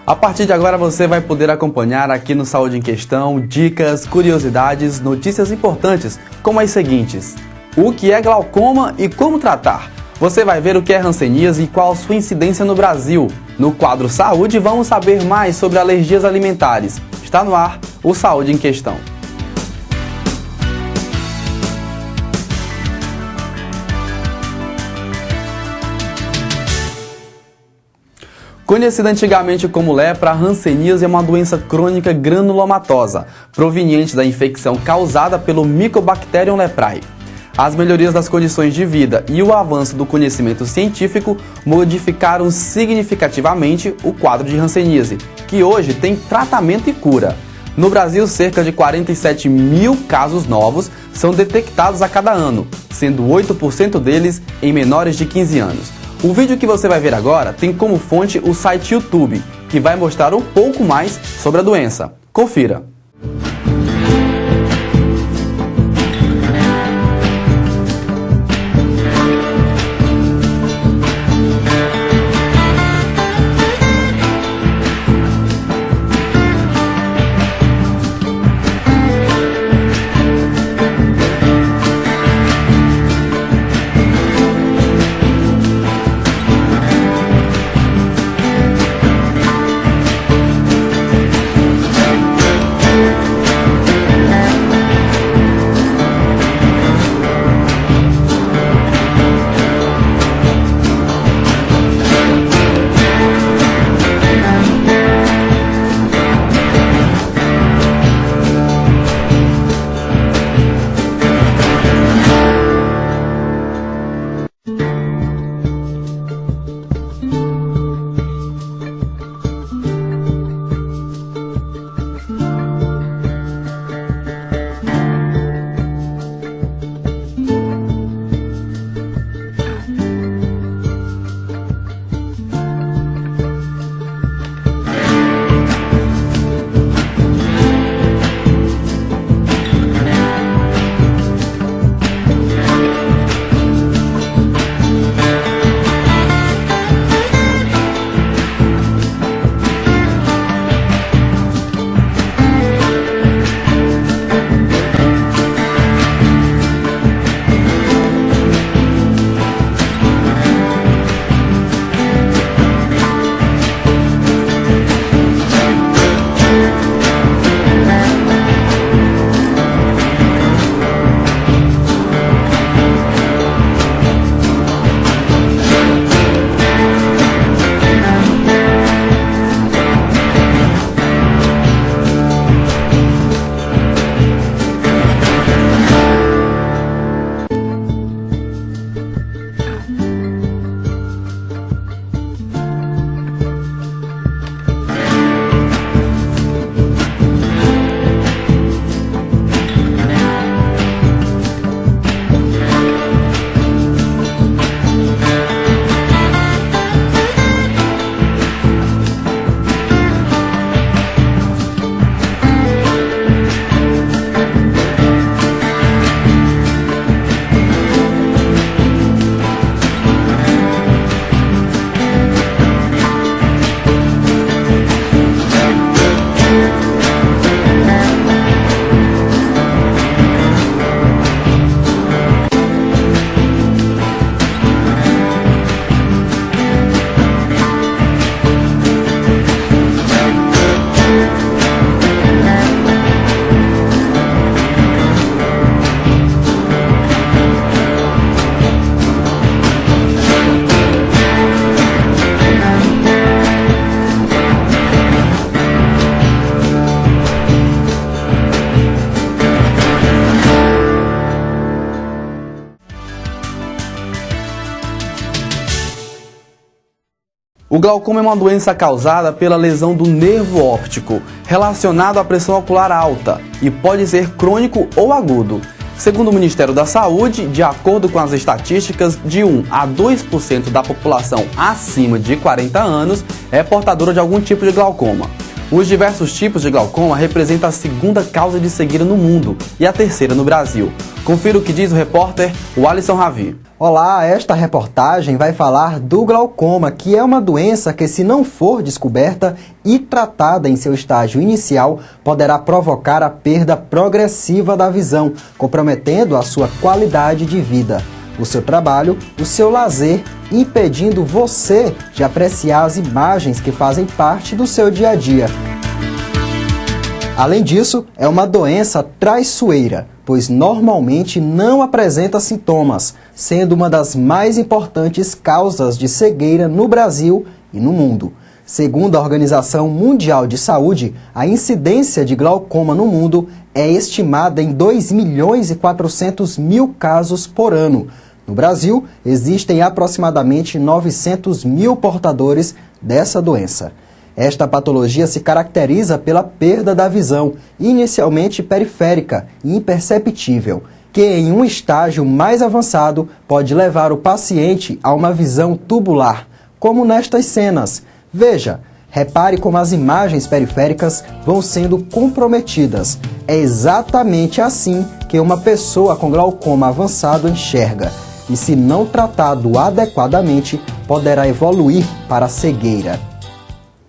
A partir de agora você vai poder acompanhar aqui no Saúde em Questão dicas, curiosidades, notícias importantes, como as seguintes: o que é glaucoma e como tratar? Você vai ver o que é hanseníase e qual a sua incidência no Brasil. No quadro Saúde, vamos saber mais sobre alergias alimentares. Está no ar o Saúde em Questão. Conhecida antigamente como lepra, a hanseníase é uma doença crônica granulomatosa, proveniente da infecção causada pelo Mycobacterium leprae. As melhorias das condições de vida e o avanço do conhecimento científico modificaram significativamente o quadro de hanseníase, que hoje tem tratamento e cura. No Brasil, cerca de 47 mil casos novos são detectados a cada ano, sendo 8% deles em menores de 15 anos. O vídeo que você vai ver agora tem como fonte o site YouTube, que vai mostrar um pouco mais sobre a doença. Confira! O glaucoma é uma doença causada pela lesão do nervo óptico, relacionado à pressão ocular alta, e pode ser crônico ou agudo. Segundo o Ministério da Saúde, de acordo com as estatísticas, de 1 a 2% da população acima de 40 anos é portadora de algum tipo de glaucoma. Os diversos tipos de glaucoma representam a segunda causa de cegueira no mundo e a terceira no Brasil. Confira o que diz o repórter Alisson Ravi. Olá, esta reportagem vai falar do glaucoma, que é uma doença que, se não for descoberta e tratada em seu estágio inicial, poderá provocar a perda progressiva da visão, comprometendo a sua qualidade de vida, o seu trabalho, o seu lazer, impedindo você de apreciar as imagens que fazem parte do seu dia a dia. Além disso, é uma doença traiçoeira, pois normalmente não apresenta sintomas, sendo uma das mais importantes causas de cegueira no Brasil e no mundo. Segundo a Organização Mundial de Saúde, a incidência de glaucoma no mundo é estimada em 2.400.000 casos por ano. No Brasil, existem aproximadamente 900.000 portadores dessa doença. Esta patologia se caracteriza pela perda da visão, inicialmente periférica e imperceptível, que em um estágio mais avançado pode levar o paciente a uma visão tubular, como nestas cenas. Veja, repare como as imagens periféricas vão sendo comprometidas. É exatamente assim que uma pessoa com glaucoma avançado enxerga, e se não tratado adequadamente, poderá evoluir para a cegueira.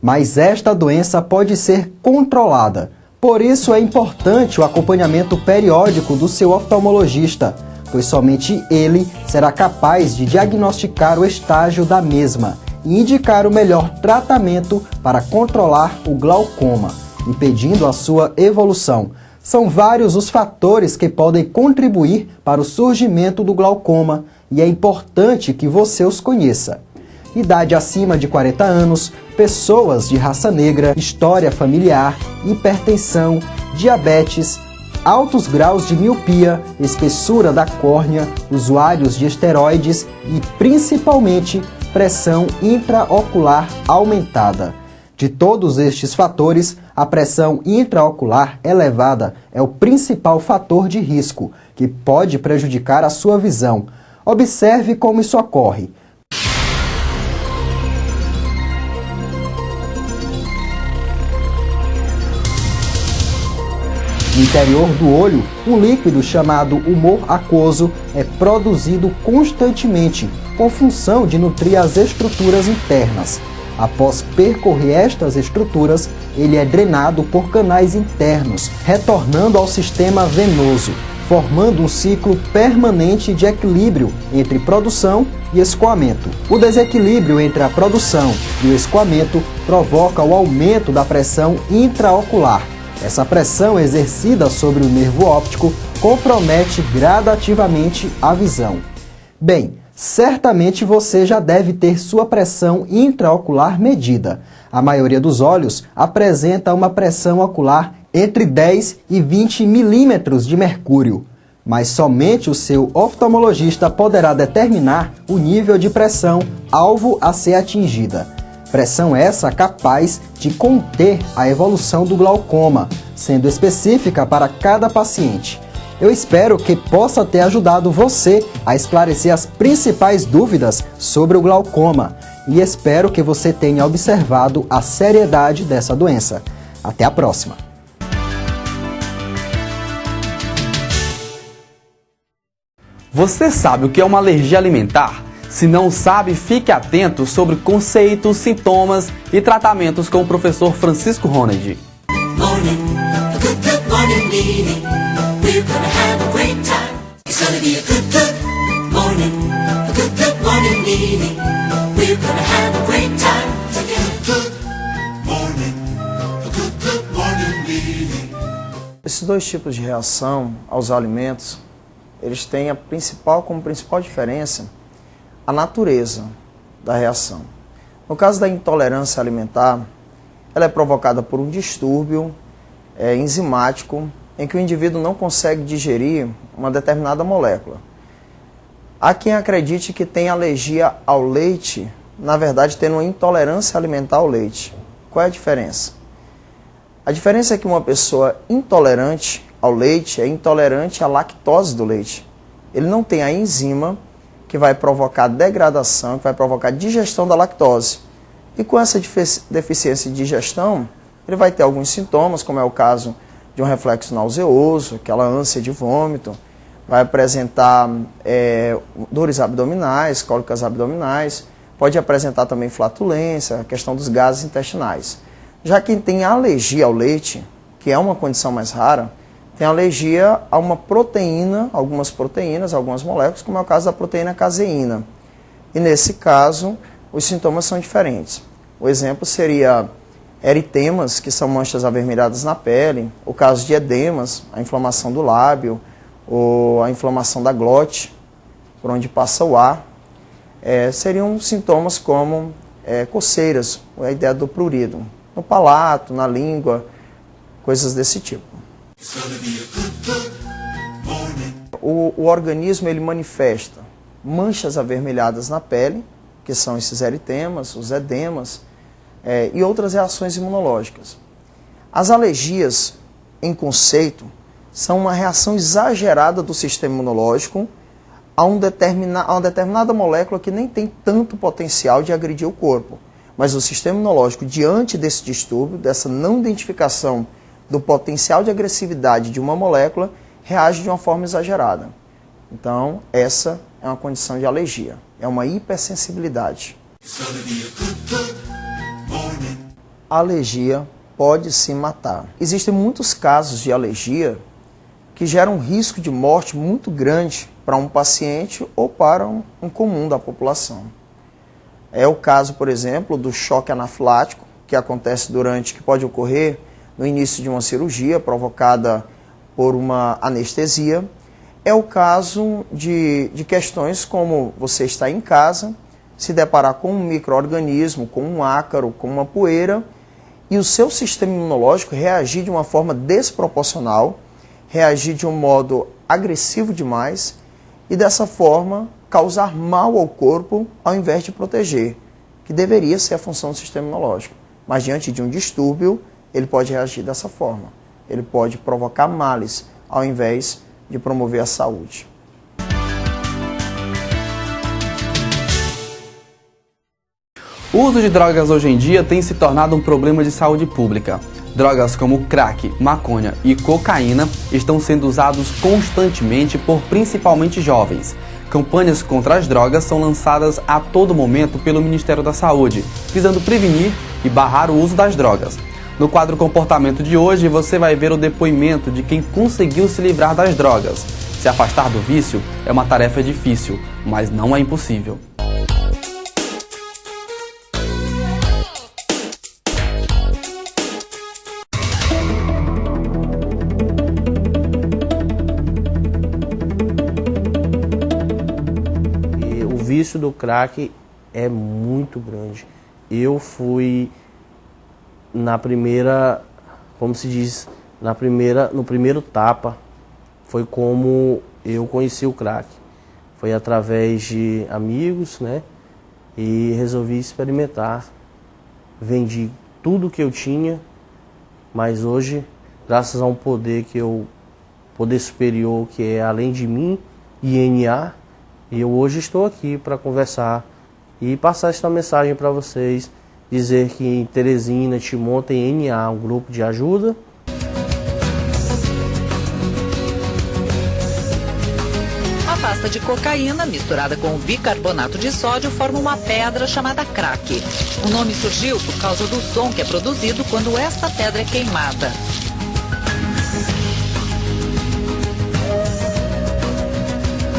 Mas esta doença pode ser controlada. Por isso é importante o acompanhamento periódico do seu oftalmologista, pois somente ele será capaz de diagnosticar o estágio da mesma e indicar o melhor tratamento para controlar o glaucoma, impedindo a sua evolução. São vários os fatores que podem contribuir para o surgimento do glaucoma e é importante que você os conheça. Idade acima de 40 anos, pessoas de raça negra, história familiar, hipertensão, diabetes, altos graus de miopia, espessura da córnea, usuários de esteroides e, principalmente, pressão intraocular aumentada. De todos estes fatores, a pressão intraocular elevada é o principal fator de risco, que pode prejudicar a sua visão. Observe como isso ocorre. No interior do olho, um líquido chamado humor aquoso é produzido constantemente, com função de nutrir as estruturas internas. Após percorrer estas estruturas, ele é drenado por canais internos, retornando ao sistema venoso, formando um ciclo permanente de equilíbrio entre produção e escoamento. O desequilíbrio entre a produção e o escoamento provoca o aumento da pressão intraocular. Essa pressão exercida sobre o nervo óptico compromete gradativamente a visão. Bem, certamente você já deve ter sua pressão intraocular medida. A maioria dos olhos apresenta uma pressão ocular entre 10 e 20 milímetros de mercúrio, mas somente o seu oftalmologista poderá determinar o nível de pressão alvo a ser atingida. Pressão essa capaz de conter a evolução do glaucoma, sendo específica para cada paciente. Eu espero que possa ter ajudado você a esclarecer as principais dúvidas sobre o glaucoma e espero que você tenha observado a seriedade dessa doença. Até a próxima! Você sabe o que é uma alergia alimentar? Se não sabe, fique atento sobre conceitos, sintomas e tratamentos com o professor Francisco Ronald. Esses dois tipos de reação aos alimentos, eles têm como principal diferença a natureza da reação. No caso da intolerância alimentar, ela é provocada por um distúrbio enzimático em que o indivíduo não consegue digerir uma determinada molécula. Há quem acredite que tem alergia ao leite, na verdade tendo uma intolerância alimentar ao leite. Qual é a diferença? A diferença é que uma pessoa intolerante ao leite é intolerante à lactose do leite. Ele não tem a enzima que vai provocar degradação, que vai provocar digestão da lactose. E com essa deficiência de digestão, ele vai ter alguns sintomas, como é o caso de um reflexo nauseoso, aquela ânsia de vômito, vai apresentar dores abdominais, cólicas abdominais, pode apresentar também flatulência, a questão dos gases intestinais. Já quem tem alergia ao leite, que é uma condição mais rara, tem alergia a uma proteína, algumas proteínas, algumas moléculas, como é o caso da proteína caseína. E nesse caso, os sintomas são diferentes. O exemplo seria eritemas, que são manchas avermelhadas na pele, o caso de edemas, a inflamação do lábio, ou a inflamação da glote, por onde passa o ar. Seriam sintomas como coceiras, a ideia do prurido, no palato, na língua, coisas desse tipo. O organismo ele manifesta manchas avermelhadas na pele, que são esses eritemas, os edemas, e outras reações imunológicas. As alergias, em conceito, são uma reação exagerada do sistema imunológico a uma determinada molécula que nem tem tanto potencial de agredir o corpo. Mas o sistema imunológico, diante desse distúrbio, dessa não identificação do potencial de agressividade de uma molécula, reage de uma forma exagerada. Então, essa é uma condição de alergia, é uma hipersensibilidade. A alergia pode se matar. Existem muitos casos de alergia que geram um risco de morte muito grande para um paciente ou para um comum da população. É o caso, por exemplo, do choque anafilático, que pode ocorrer no início de uma cirurgia provocada por uma anestesia. É o caso de questões como você estar em casa, se deparar com um micro-organismo, com um ácaro, com uma poeira, e o seu sistema imunológico reagir de uma forma desproporcional, reagir de um modo agressivo demais e dessa forma causar mal ao corpo ao invés de proteger, que deveria ser a função do sistema imunológico. Mas diante de um distúrbio, ele pode reagir dessa forma. Ele pode provocar males ao invés de promover a saúde. O uso de drogas hoje em dia tem se tornado um problema de saúde pública. Drogas como crack, maconha e cocaína estão sendo usados constantemente por principalmente jovens. Campanhas contra as drogas são lançadas a todo momento pelo Ministério da Saúde, visando prevenir e barrar o uso das drogas. No quadro Comportamento de hoje, você vai ver o depoimento de quem conseguiu se livrar das drogas. Se afastar do vício é uma tarefa difícil, mas não é impossível. O vício do crack é muito grande. Eu fui na primeira, como se diz, no primeiro tapa, foi como eu conheci o crack. Foi através de amigos, né? E resolvi experimentar. Vendi tudo que eu tinha, mas hoje, graças a um poder superior que é além de mim, INA, e eu hoje estou aqui para conversar e passar esta mensagem para vocês, dizer que em Teresina, Timon tem NA, um grupo de ajuda. A pasta de cocaína misturada com bicarbonato de sódio forma uma pedra chamada crack. O nome surgiu por causa do som que é produzido quando esta pedra é queimada.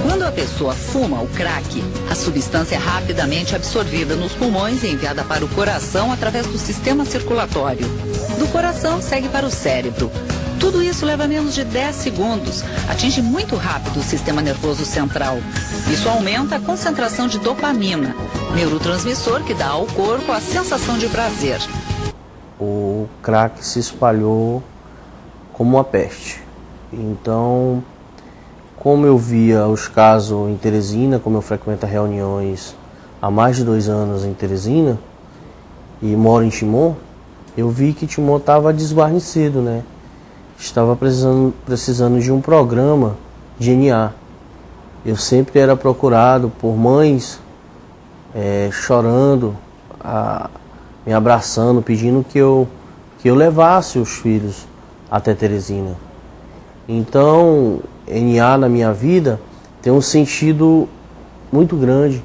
Quando a pessoa fuma o crack, a substância é rapidamente absorvida nos pulmões e enviada para o coração através do sistema circulatório. Do coração segue para o cérebro. Tudo isso leva menos de 10 segundos. Atinge muito rápido o sistema nervoso central. Isso aumenta a concentração de dopamina, neurotransmissor que dá ao corpo a sensação de prazer. O crack se espalhou como uma peste. Então, como eu via os casos em Teresina, como eu frequento reuniões há mais de 2 anos em Teresina e moro em Timon, eu vi que Timon estava desguarnecido, né? Estava precisando de um programa de NA. Eu sempre era procurado por mães chorando, me abraçando, pedindo que eu que eu levasse os filhos até Teresina. Então, NA na minha vida tem um sentido muito grande.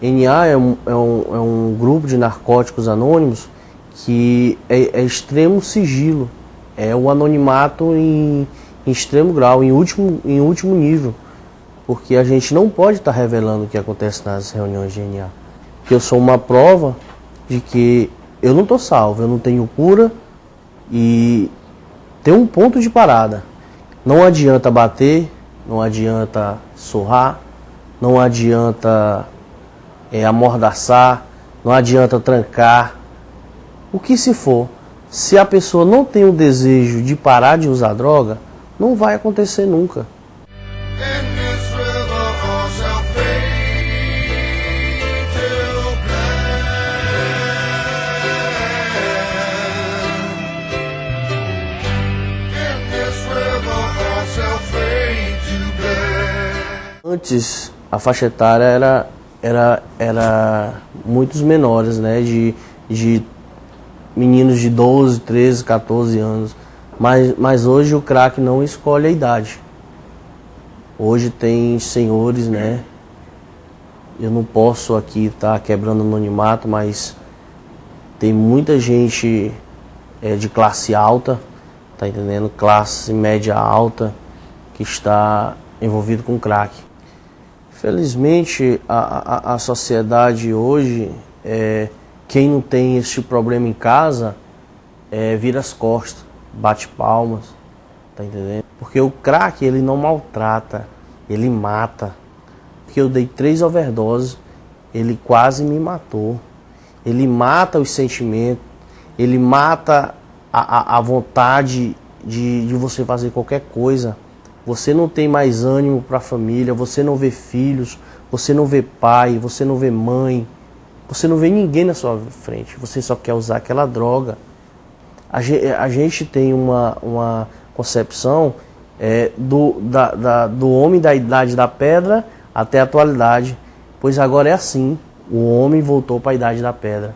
NA é um grupo de narcóticos anônimos que é extremo sigilo, é o anonimato em extremo grau, em último nível, porque a gente não pode estar revelando o que acontece nas reuniões de NA. Porque eu sou uma prova de que eu não estou salvo, eu não tenho cura e tem um ponto de parada. Não adianta bater, não adianta surrar, não adianta amordaçar, não adianta trancar. O que se for, se a pessoa não tem o desejo de parar de usar droga, não vai acontecer nunca. Antes, a faixa etária era muitos menores, né? De meninos de 12, 13, 14 anos. Mas hoje o crack não escolhe a idade. Hoje tem senhores, né? Eu não posso aqui estar quebrando anonimato, mas tem muita gente de classe alta, tá entendendo? Classe média alta, que está envolvido com crack. Felizmente, a sociedade hoje, quem não tem esse problema em casa, vira as costas, bate palmas, tá entendendo? Porque o crack, ele não maltrata, ele mata. Porque eu dei 3 overdoses, ele quase me matou. Ele mata os sentimentos, ele mata a vontade de você fazer qualquer coisa. Você não tem mais ânimo para a família, você não vê filhos, você não vê pai, você não vê mãe, você não vê ninguém na sua frente, você só quer usar aquela droga. A gente tem uma concepção do homem da idade da pedra até a atualidade, pois agora é assim, o homem voltou para a idade da pedra.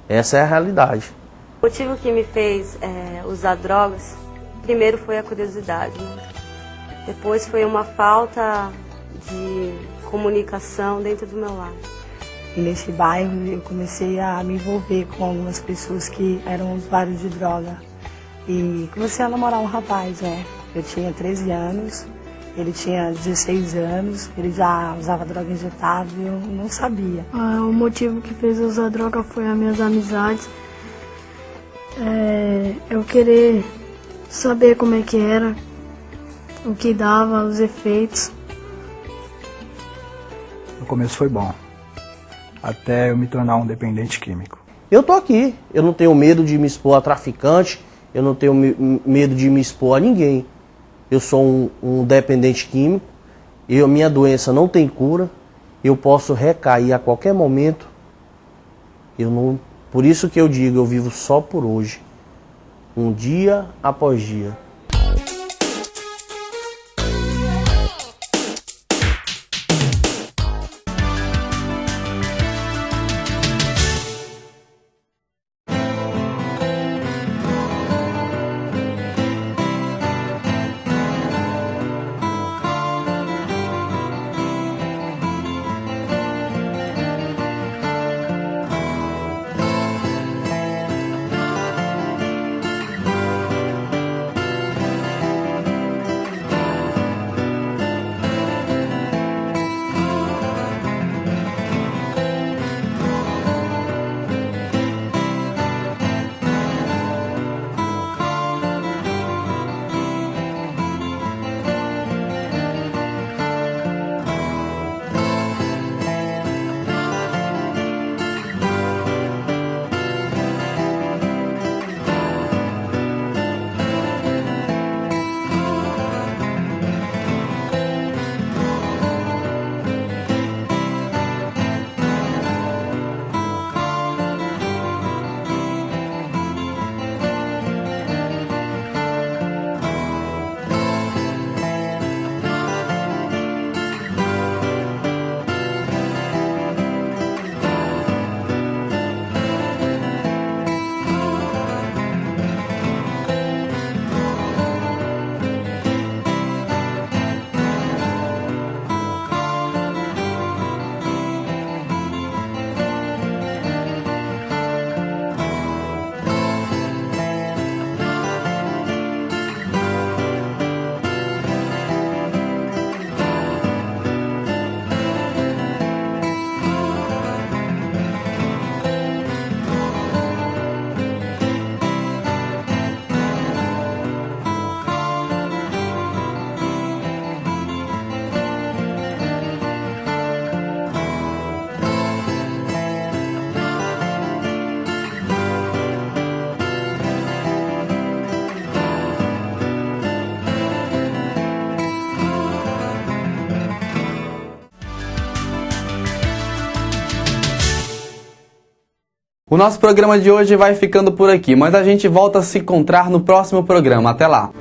Essa é a realidade. O motivo que me fez usar drogas, primeiro foi a curiosidade, né? Depois foi uma falta de comunicação dentro do meu lar. E nesse bairro eu comecei a me envolver com algumas pessoas que eram usuários de droga. E comecei a namorar um rapaz, né? Eu tinha 13 anos, ele tinha 16 anos, ele já usava droga injetável e eu não sabia. O motivo que fez eu usar droga foi as minhas amizades. Eu querer saber como é que era, o que dava, os efeitos. No começo foi bom, até eu me tornar um dependente químico. Eu tô aqui, eu não tenho medo de me expor a traficante, eu não tenho medo de me expor a ninguém. Eu sou um dependente químico, minha doença não tem cura, eu posso recair a qualquer momento. Por isso que eu digo, eu vivo só por hoje, um dia após dia. O nosso programa de hoje vai ficando por aqui, mas a gente volta a se encontrar no próximo programa. Até lá!